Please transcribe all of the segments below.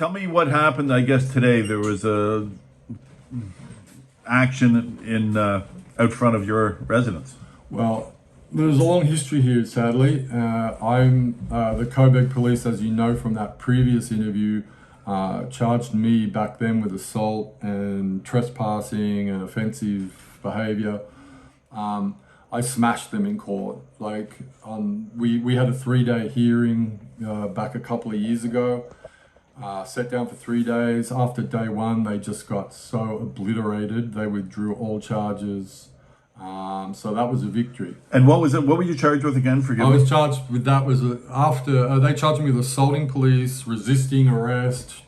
Tell me what happened. I guess today there was a action in out front of your residence. Well, there's a long history here, sadly. I'm the Cobourg police, as you know from that previous interview, charged me back then with assault and trespassing and offensive behaviour. I smashed them in court. We had a 3-day hearing back a couple of years ago. Sat down for 3 days. After day one, they just got so obliterated. They withdrew all charges. So that was a victory. And what was it? What were you charged with again? Forgive me. I was charged with that after they charged me with assaulting police, resisting arrest,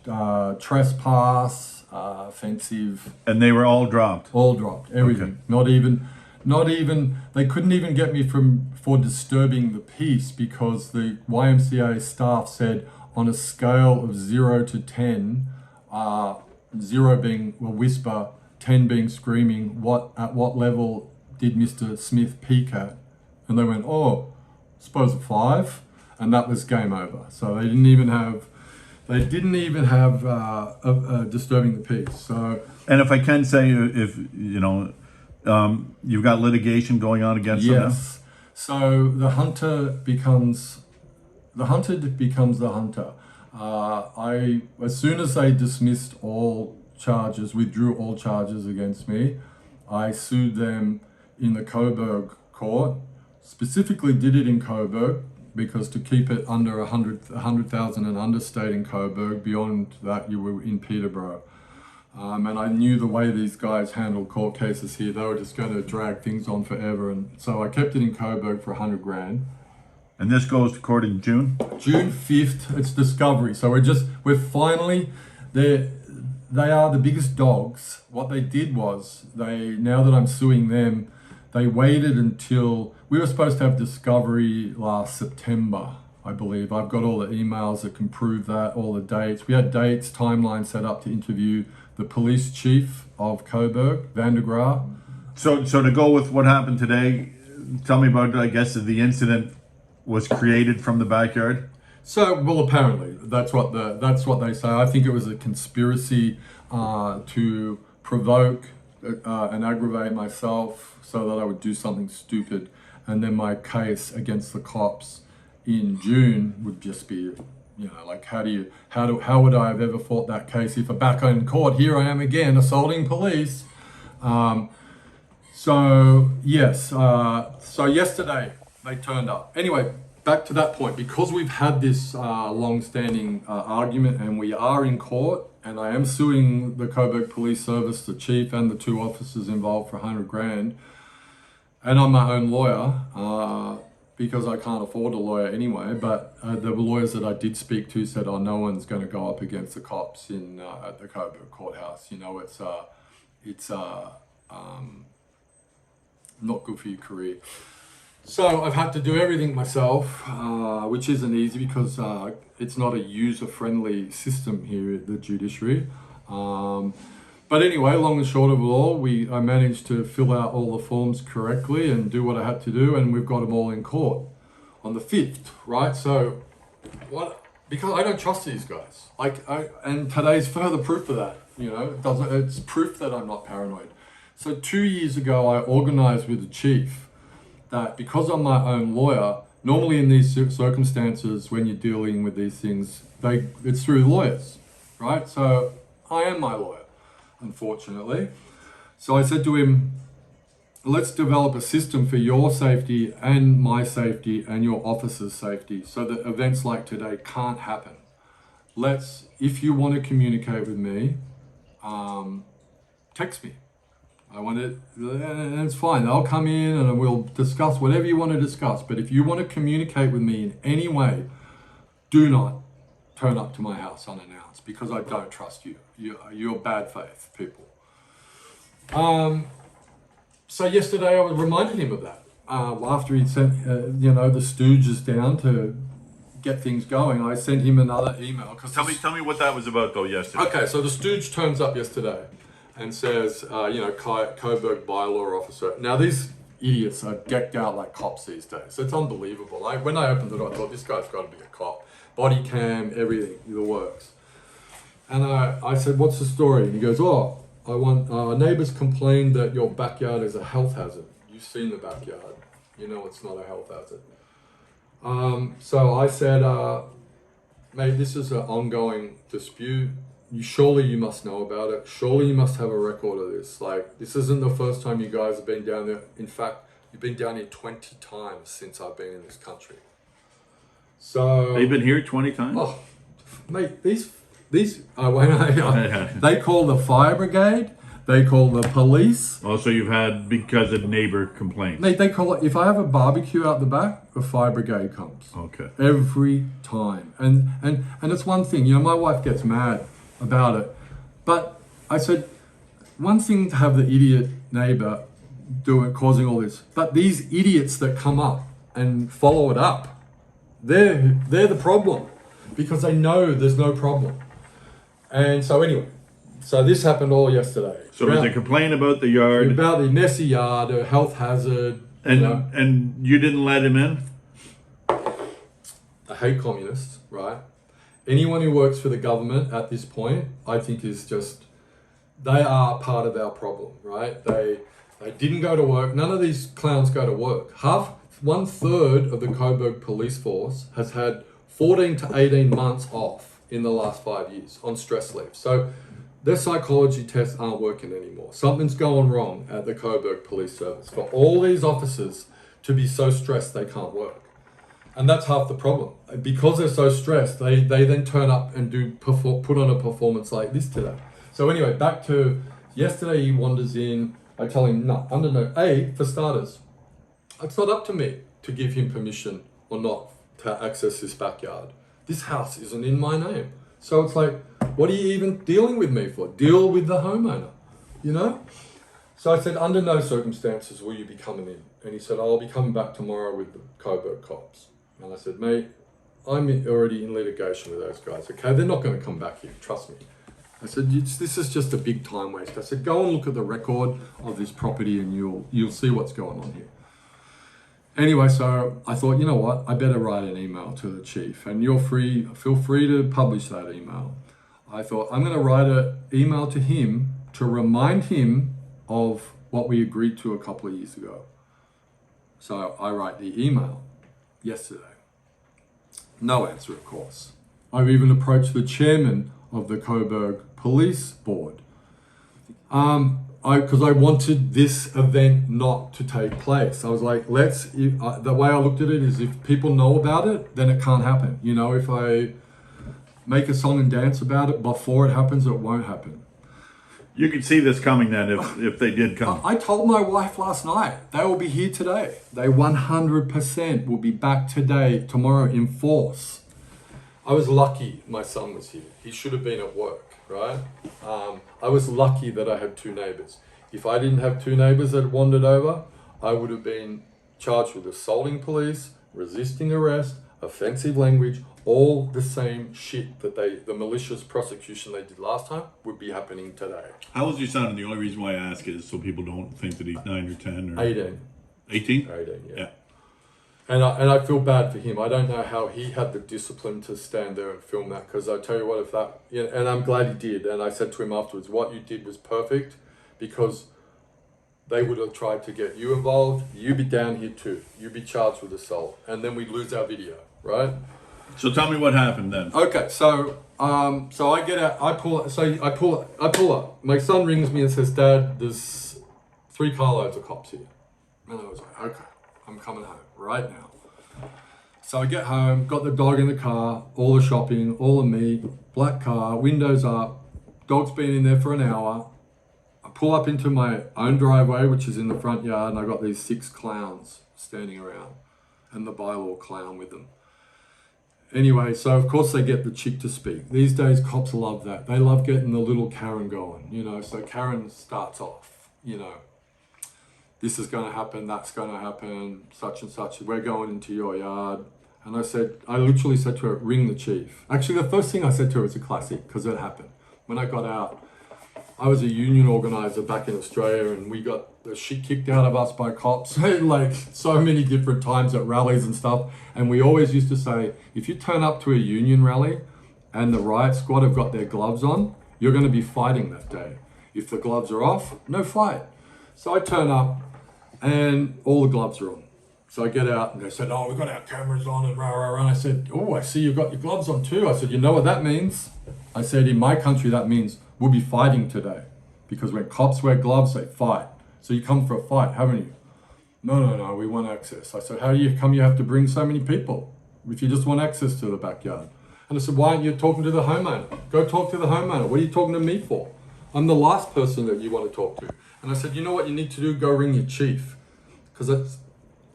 trespass, offensive. And they were all dropped. All dropped. Everything. Okay. Not even. They couldn't even get me for disturbing the peace because the YMCA staff said on a scale of 0 to 10, 0 being a whisper, 10 being screaming, at what level did Mr. Smith peak at? And they went, suppose a 5, and that was game over. So they didn't even have disturbing the peace. So, and if I can say, if you know, you've got litigation going on against them now? Yes. So the hunter becomes the hunter. As soon as they dismissed all charges, withdrew all charges against me, I sued them in the Cobourg court. Specifically did it in Cobourg because to keep it under 100,000 and under stayed in Cobourg. Beyond that, you were in Peterborough. And I knew the way these guys handled court cases here, they were just going to drag things on forever. And so I kept it in Cobourg for 100 grand. And this goes to court in June? June 5th, it's discovery. So we're finally, they are the biggest dogs. What they did was, now that I'm suing them, they waited until, we were supposed to have discovery last September, I believe. I've got all the emails that can prove that, all the dates. We had dates, timelines set up to interview the police chief of Cobourg, Van der Graaf. So to go with what happened today, tell me about, I guess, the incident was created from the backyard? So, well, apparently, that's what they say. I think it was a conspiracy to provoke and aggravate myself so that I would do something stupid. And then my case against the cops in June would just be, like, how would I have ever fought that case if back in court, here I am again, assaulting police. So yesterday they turned up. Anyway, back to that point, because we've had this long-standing argument and we are in court, and I am suing the Cobourg Police Service, the chief and the 2 officers involved for 100 grand, and I'm my own lawyer because I can't afford a lawyer anyway. But the lawyers that I did speak to said, no one's going to go up against the cops at the Cobourg courthouse. It's not good for your career. So I've had to do everything myself, which isn't easy because it's not a user-friendly system here at the judiciary. But anyway, long and short of it all, I managed to fill out all the forms correctly and do what I had to do, and we've got them all in court on the 5th, right? So, because I don't trust these guys. And today's further proof of that. It's proof that I'm not paranoid. So 2 years ago, I organized with the chief that because I'm my own lawyer, normally in these circumstances, when you're dealing with these things, it's through lawyers, right? So I am my lawyer, unfortunately. So I said to him, let's develop a system for your safety and my safety and your officer's safety so that events like today can't happen. If you want to communicate with me, text me. And it's fine. I'll come in and we'll discuss whatever you want to discuss. But if you want to communicate with me in any way, do not turn up to my house unannounced because I don't trust you. You're bad faith people. So yesterday I was reminded him of that. After he'd sent, the stooges down to get things going, I sent him another email. Tell me what that was about though yesterday. Okay, so the stooge turns up yesterday and says, Cobourg bylaw officer. Now these idiots are decked out like cops these days. It's unbelievable. When I opened it, I thought this guy's got to be a cop. Body cam, everything, the works. And I said, what's the story? And he goes, oh, our neighbours complained that your backyard is a health hazard. You've seen the backyard. You know it's not a health hazard. So I said, mate, this is an ongoing dispute. Surely you must know about it. Surely you must have a record of this. Like, this isn't the first time you guys have been down there. In fact, you've been down here 20 times since I've been in this country. So They've been here 20 times? oh, mate, these they call the fire brigade. They call the police. Oh, so you've had because of neighbor complaints. Mate, they call it, if I have a barbecue out the back, the fire brigade comes. Okay. Every time. And it's one thing, you know, my wife gets mad about it. But I said, one thing to have the idiot neighbor doing, causing all this, but these idiots that come up and follow it up, they're the problem because they know there's no problem. And so anyway, so this happened all yesterday. So was a complaint about the yard, About the messy yard, a health hazard. and You know. and you didn't let him in? I hate communists, right? Anyone who works for the government at this point, I think is just, they are part of our problem, right? They didn't go to work. None of these clowns go to work. 1/3 of the Cobourg police force has had 14 to 18 months off in the last 5 years on stress leave. So their psychology tests aren't working anymore. Something's going wrong at the Cobourg police service for all these officers to be so stressed they can't work. And that's half the problem. Because they're so stressed, they then turn up and put on a performance like this today. So anyway, back to yesterday, he wanders in. I tell him, no, for starters, it's not up to me to give him permission or not to access this backyard. This house isn't in my name. So it's like, what are you even dealing with me for? Deal with the homeowner, you know? So I said, under no circumstances will you be coming in. And he said, I'll be coming back tomorrow with the Cobourg cops. And I said, mate, I'm already in litigation with those guys, okay? They're not going to come back here, trust me. I said, this is just a big time waste. I said, go and look at the record of this property and you'll see what's going on here. Anyway, so I thought, you know what? I better write an email to the chief, and feel free to publish that email. I thought, I'm going to write an email to him to remind him of what we agreed to a couple of years ago. So I write the email yesterday. No answer, of course. I've even approached the chairman of the Cobourg Police Board. Because I wanted this event not to take place. I was like, the way I looked at it is if people know about it, then it can't happen. You know, if I make a song and dance about it before it happens, it won't happen. You could see this coming then if they did come. I told my wife last night, they will be here today. They 100% will be back today, tomorrow in force. I was lucky my son was here. He should have been at work, right? I was lucky that I had 2 neighbors. If I didn't have 2 neighbors that wandered over, I would have been charged with assaulting police, resisting arrest, offensive language, all the same shit that the malicious prosecution they did last time would be happening today. How old's your son? And the only reason why I ask is so people don't think that he's 9 or 10 or 18. 18? 18, yeah. Yeah. And I feel bad for him. I don't know how he had the discipline to stand there and film that, because I tell you what, and I'm glad he did. And I said to him afterwards, what you did was perfect, because they would have tried to get you involved. You'd be down here too. You'd be charged with assault, and then we'd lose our video, right? So tell me what happened then. Okay, so I get out. I pull up. My son rings me and says, Dad, there's 3 carloads of cops here. And I was like, okay, I'm coming home right now. So I get home, got the dog in the car, all the shopping, all the meat, black car, windows up, dog's been in there for an hour. I pull up into my own driveway, which is in the front yard, and I got these 6 clowns standing around, and the bylaw clown with them. Anyway, so of course they get the chick to speak. These days cops love that. They love getting the little Karen going, you know. So Karen starts off, you know, this is going to happen, that's going to happen, such and such, we're going into your yard. And I literally said to her, ring the chief. Actually, the first thing I said to her was a classic, because it happened. When I got out, I was a union organizer back in Australia, and we got the shit kicked out of us by cops, like so many different times at rallies and stuff. And we always used to say, if you turn up to a union rally and the riot squad have got their gloves on, you're going to be fighting that day. If the gloves are off, no fight. So I turn up and all the gloves are on. So I get out and they said, oh, we've got our cameras on and rah, rah, rah. And I said, oh, I see you've got your gloves on too. I said, you know what that means? I said, in my country, that means we'll be fighting today. Because when cops wear gloves, they fight. So you come for a fight, haven't you? No, we want access. I said, how do you come you have to bring so many people if you just want access to the backyard? And I said, why aren't you talking to the homeowner? Go talk to the homeowner. What are you talking to me for? I'm the last person that you want to talk to. And I said, you know what you need to do? Go ring your chief. Because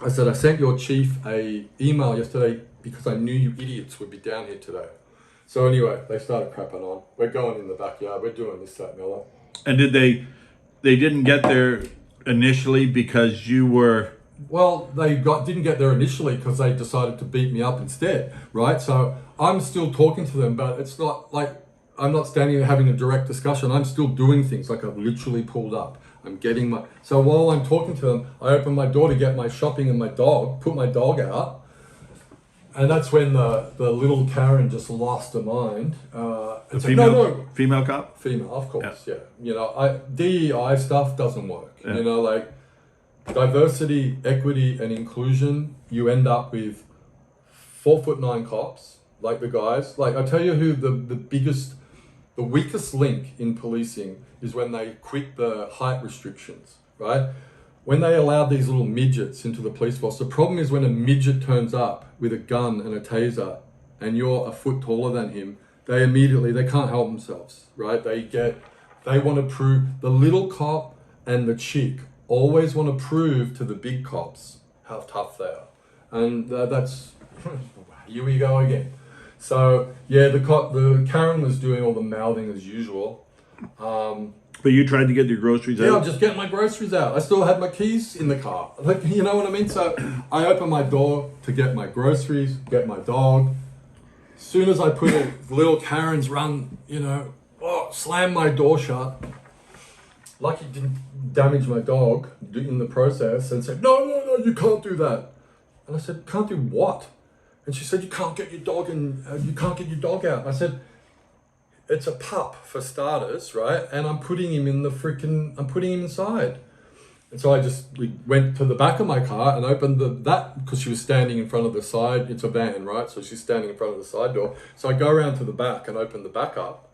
I said, I sent your chief a email yesterday because I knew you idiots would be down here today. So anyway, they started crapping on. We're going in the backyard. We're doing this, that, and the other. And did they didn't get there initially because you were... Well, they didn't get there initially because they decided to beat me up instead, right? So I'm still talking to them, but it's not like I'm not standing there having a direct discussion. I'm still doing things like I've literally pulled up. I'm getting my... So while I'm talking to them, I open my door to get my shopping and my dog, put my dog out. And that's when the little Karen just lost her mind. The female, female cop? Female, of course, yeah. You know, DEI stuff doesn't work. Yeah. You know, like diversity, equity, and inclusion, you end up with 4'9" cops, like the guys. Like, I tell you who the weakest link in policing is when they quit the height restrictions, right? When they allowed these little midgets into the police force, the problem is when a midget turns up with a gun and a taser and you're a foot taller than him, they can't help themselves, right? They want to prove, the little cop and the chick always want to prove to the big cops how tough they are. And that's, here we go again. So yeah, the Karen was doing all the mouthing as usual. But you tried to get your groceries out? Yeah, I'm just getting my groceries out. I still had my keys in the car. Like, you know what I mean? So I open my door to get my groceries, get my dog. As soon as I put little Karen's run, you know, slam my door shut. Lucky didn't damage my dog in the process, and said, no, you can't do that. And I said, can't do what? And she said, you can't get your dog out. I said, it's a pup for starters, right? And I'm putting him inside. And so we went to the back of my car and opened that because she was standing in front of the side. It's a van, right? So she's standing in front of the side door. So I go around to the back and open the back up.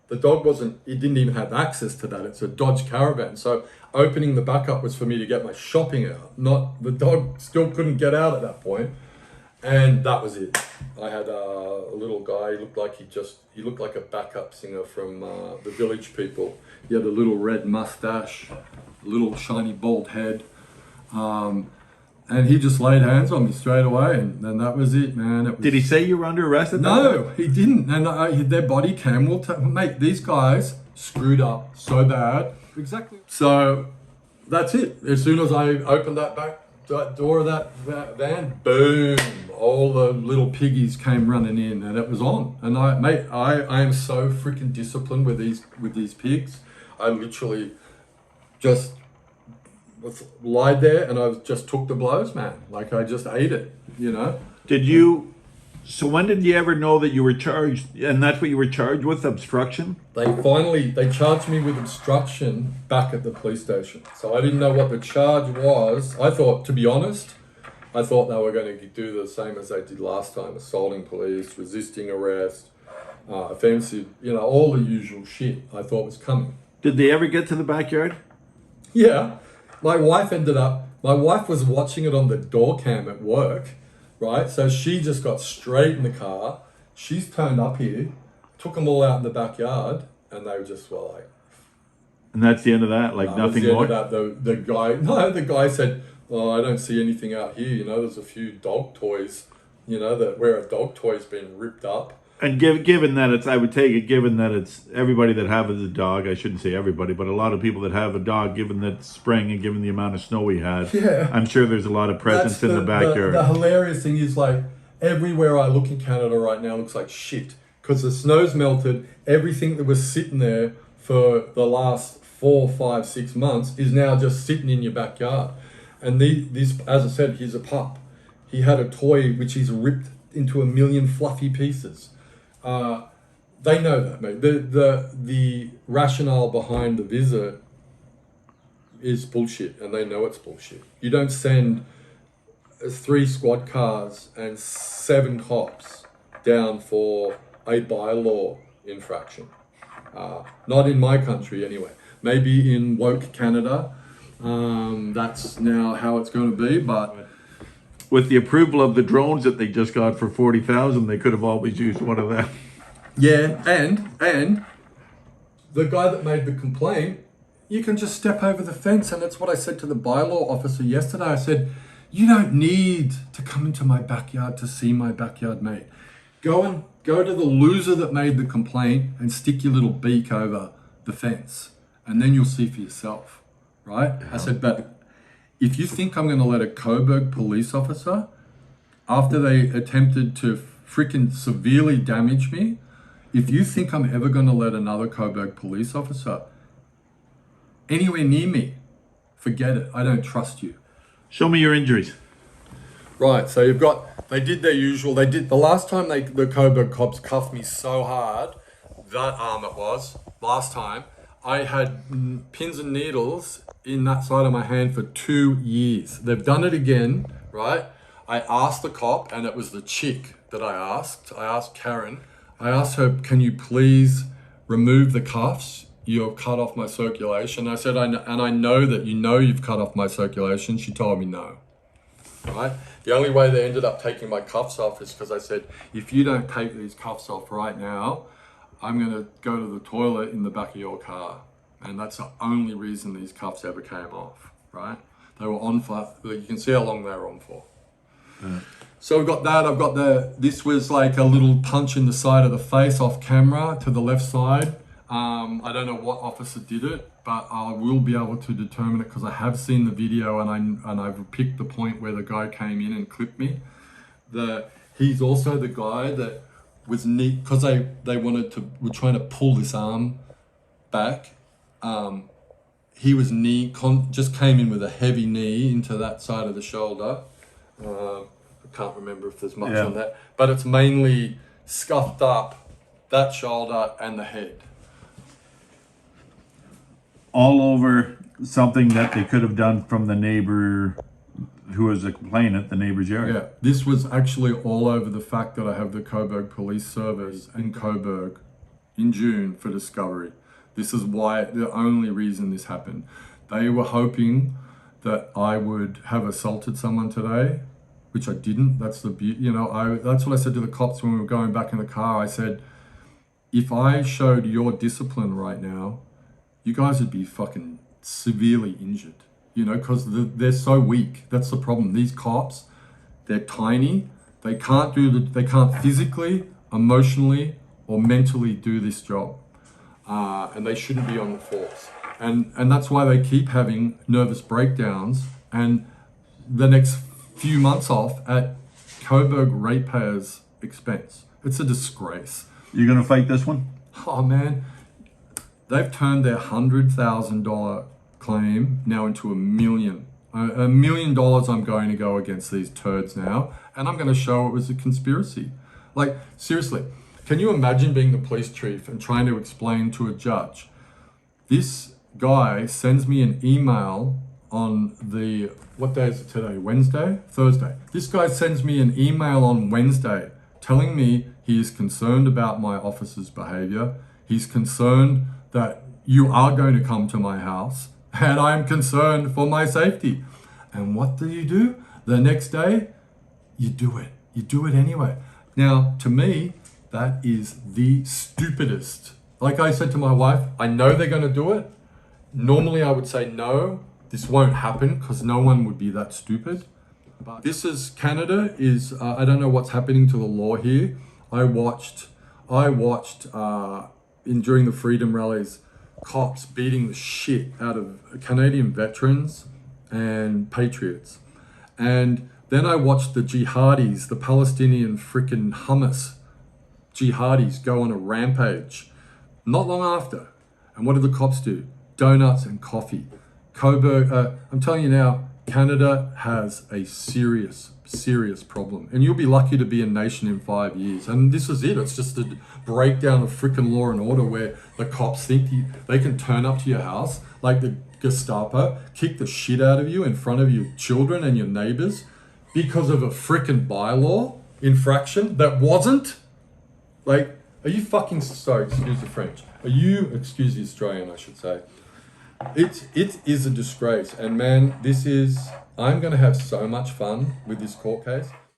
The dog it didn't even have access to that. It's a Dodge Caravan. So opening the back up was for me to get my shopping out. The dog still couldn't get out at that point. And that was it. I had a little guy, he looked like a backup singer from the Village People. He had a little red mustache, a little shiny bald head. And he just laid hands on me straight away, and that was it, man. Did he say you were under arrest at that No, point? he didn't. And their body cam will mate, these guys screwed up so bad. Exactly. So that's it. As soon as I opened that door of that van, boom, all the little piggies came running in, and it was on. And I am so freaking disciplined with these pigs. I literally just lied there and I just took the blows, man. Like, I just ate it, you know. So when did you ever know that you were charged, and that's what you were charged with, obstruction? They charged me with obstruction back at the police station. So I didn't know what the charge was. To be honest, I thought they were going to do the same as they did last time: assaulting police, resisting arrest, offensive, you know, all the usual shit I thought was coming. Did they ever get to the backyard? Yeah. My wife was watching it on the door cam at work, right? So she just got straight in the car. She's turned up here, took them all out in the backyard, and they just were like... And that's the end of that? Like, nothing more? The guy said, oh, I don't see anything out here. You know, there's a few dog toys, you know, where a dog toy's been ripped up. And given that it's everybody that has a dog, I shouldn't say everybody, but a lot of people that have a dog, given that spring and given the amount of snow we had, yeah, I'm sure there's a lot of presence in the backyard. The hilarious thing is, like, everywhere I look in Canada right now looks like shit because the snow's melted. Everything that was sitting there for the last 4, 5, 6 months is now just sitting in your backyard. And these, as I said, he's a pup. He had a toy which he's ripped into a million fluffy pieces. They know that, mate. The rationale behind the visit is bullshit, and they know it's bullshit. You don't send 3 squad cars and 7 cops down for a bylaw infraction. Not in my country, anyway. Maybe in woke Canada, that's now how it's going to be. But With the approval of the drones that they just got for 40,000, they could have always used one of them. yeah, and the guy that made the complaint, you can just step over the fence, and that's what I said to the bylaw officer yesterday. I said, you don't need to come into my backyard to see my backyard, mate. Go to the loser that made the complaint and stick your little beak over the fence, and then you'll see for yourself, right? Yeah. I said, but if you think I'm going to let a Cobourg police officer, after they attempted to freaking severely damage me, if you think I'm ever going to let another Cobourg police officer anywhere near me, forget it. I don't trust you. Show me your injuries. Right, so they did their usual. They did the last time the Cobourg cops cuffed me so hard, that arm it was, last time, I had pins and needles in that side of my hand for 2 years. They've done it again, right? I asked the cop, and it was the chick that I asked. I asked Karen. I asked her, can you please remove the cuffs? You've cut off my circulation. I said, I know that you've cut off my circulation. She told me no. Right? The only way they ended up taking my cuffs off is because I said, if you don't take these cuffs off right now, I'm going to go to the toilet in the back of your car. And that's the only reason these cuffs ever came off, right? They were on for, you can see how long they were on for. So we've got that. This was like a little punch in the side of the face off camera to the left side. I don't know what officer did it, but I will be able to determine it because I have seen the video, and I've picked the point where the guy came in and clipped me. He's also the guy that was knee, because they were trying to pull this arm back. He was just came in with a heavy knee into that side of the shoulder. I can't remember if there's much on that, but it's mainly scuffed up that shoulder and the head. All over something that they could have done from the neighbor who was a complainant, the neighbor's yard. Yeah, this was actually all over the fact that I have the Cobourg Police Service in Cobourg in June for discovery. This is why, the only reason this happened. They were hoping that I would have assaulted someone today, which I didn't. That's the beauty, that's what I said to the cops when we were going back in the car. I said, if I showed your discipline right now, you guys would be fucking severely injured, because they're so weak. That's the problem. These cops, they're tiny. They can't physically, emotionally, or mentally do this job. And they shouldn't be on the force. And that's why they keep having nervous breakdowns and the next few months off at Cobourg ratepayers' expense. It's a disgrace. You gonna fight this one? Oh man, they've turned their $100,000 claim now into $1 million. $1 million I'm going to go against these turds now, and I'm going to show it was a conspiracy. Like, seriously, can you imagine being the police chief and trying to explain to a judge, this guy sends me an email on what day is it today? Wednesday? Thursday. This guy sends me an email on Wednesday telling me he is concerned about my officer's behavior. He's concerned that you are going to come to my house, and I am concerned for my safety. And what do? The next day, you do it. You do it anyway. Now, to me, that is the stupidest. Like I said to my wife, I know they're going to do it. Normally, I would say no, this won't happen because no one would be that stupid. But this is Canada. I don't know what's happening to the law here. I watched during the freedom rallies, cops beating the shit out of Canadian veterans and patriots. And then I watched the jihadis, the Palestinian freaking Hamas jihadis go on a rampage not long after. And what did the cops do? Donuts and coffee. Cobourg, I'm telling you now, Canada has a serious problem, and you'll be lucky to be a nation in 5 years. And this is it. It's just a breakdown of freaking law and order, where the cops think they can turn up to your house like the Gestapo, kick the shit out of you in front of your children and your neighbors because of a freaking bylaw infraction that wasn't. Like, are you fucking, sorry, excuse the French. Excuse the Australian, I should say. It is a disgrace. And man, I'm going to have so much fun with this court case.